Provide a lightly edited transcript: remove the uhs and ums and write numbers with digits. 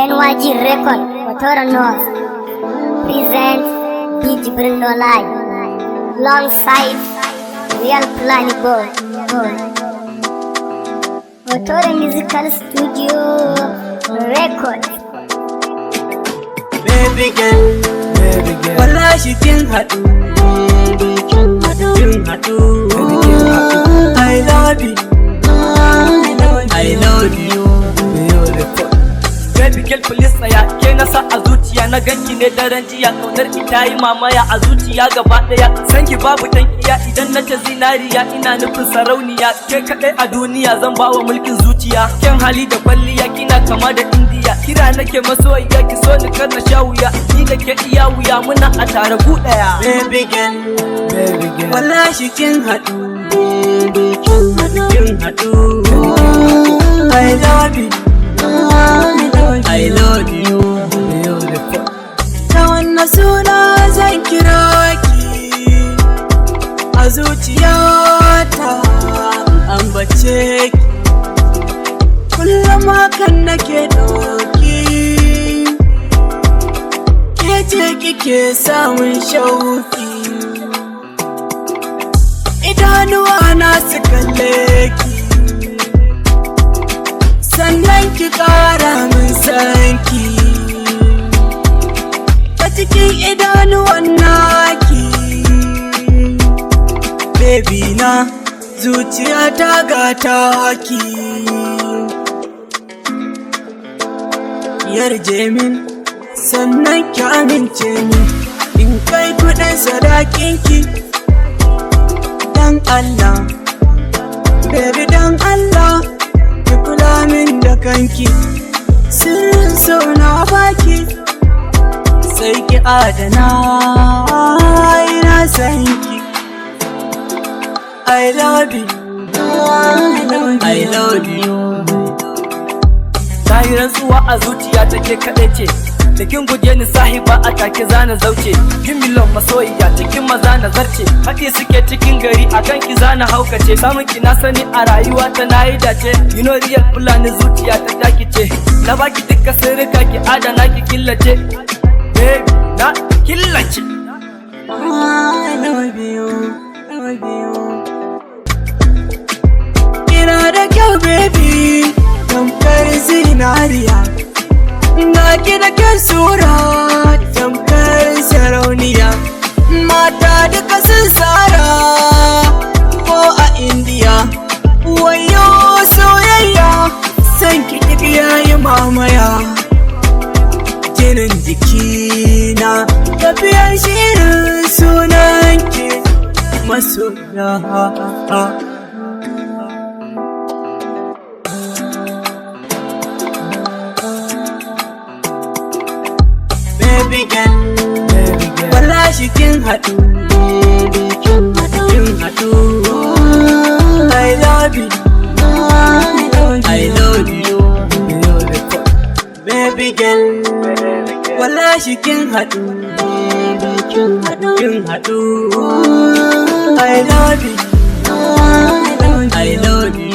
NYG Record, Otoro North, presents Beach Bruno Live, alongside Real Planny Boy, Otoro Musical Studio Record. Baby girl, wallahi kin haɗu, kin haɗu. I love you, I love you. Baby girl please tsaya, ke nasa a zuciya na ganki ne daren jiya, kaunar ki ta yi mamaya a zuciya gaba daya. San ki babu tankiya idan nace zinariya, ina nufin sarauniya, ke kadai a duniya zan bawa mulkin zuciya. Ken hali da kwalliya kina kama da indiya, kira nake masoyiya ki so ni kar na sha wuya, ni da ke iya wuya muna a tare ku daya. Baby girl, wallahi kin haɗu, kin haɗu. I love you, I love you, beautiful. Ta wannan suna zan kira ki a zuciyata, ambace ki kullum hakan nake ɗauki. Ke ce kike samun shauki, idanuwa na su kalle ki, sannan ki ƙara min sanki a cikin idanuwan naki. Baby na zuciya ta gata haki, yarje min sannan ki amince min in kai kuɗin sadakinki. Dan Allah, baby dan Allah, kula min da kanki, sirrin so na baki, sai ki adana ina san ki. I love you, I love you. Ta yi rantsuwa a zuciya take kaɗai ce, da kin guje ni sahiba a take zana zauce. Kin milon masoyiya cikin maza na zarce, haɗi suke cikin gari a kan ki zana haukace. Samun ki na sani a rayuwa ta na yi dace, you know real fulani zuciya ta taki ce. Na baki duka sirrika ki adana ki killace, baby na killace. I love you, I love you. Kina da kyau baby, tamkar zinariya, na ki da kyan sura tamkar sarauniya. Mata duka sun tsara ko a Indiya, wayo soyayya san ki duk yayi mamaya. Jinin jikina tafiyar shirin sunanki masoya. Baby girl, wallahi kin haɗu, kin haɗu. I love you, I love you, beautiful. Baby girl, wallahi kin haɗu, kin haɗu. I love you, I love you.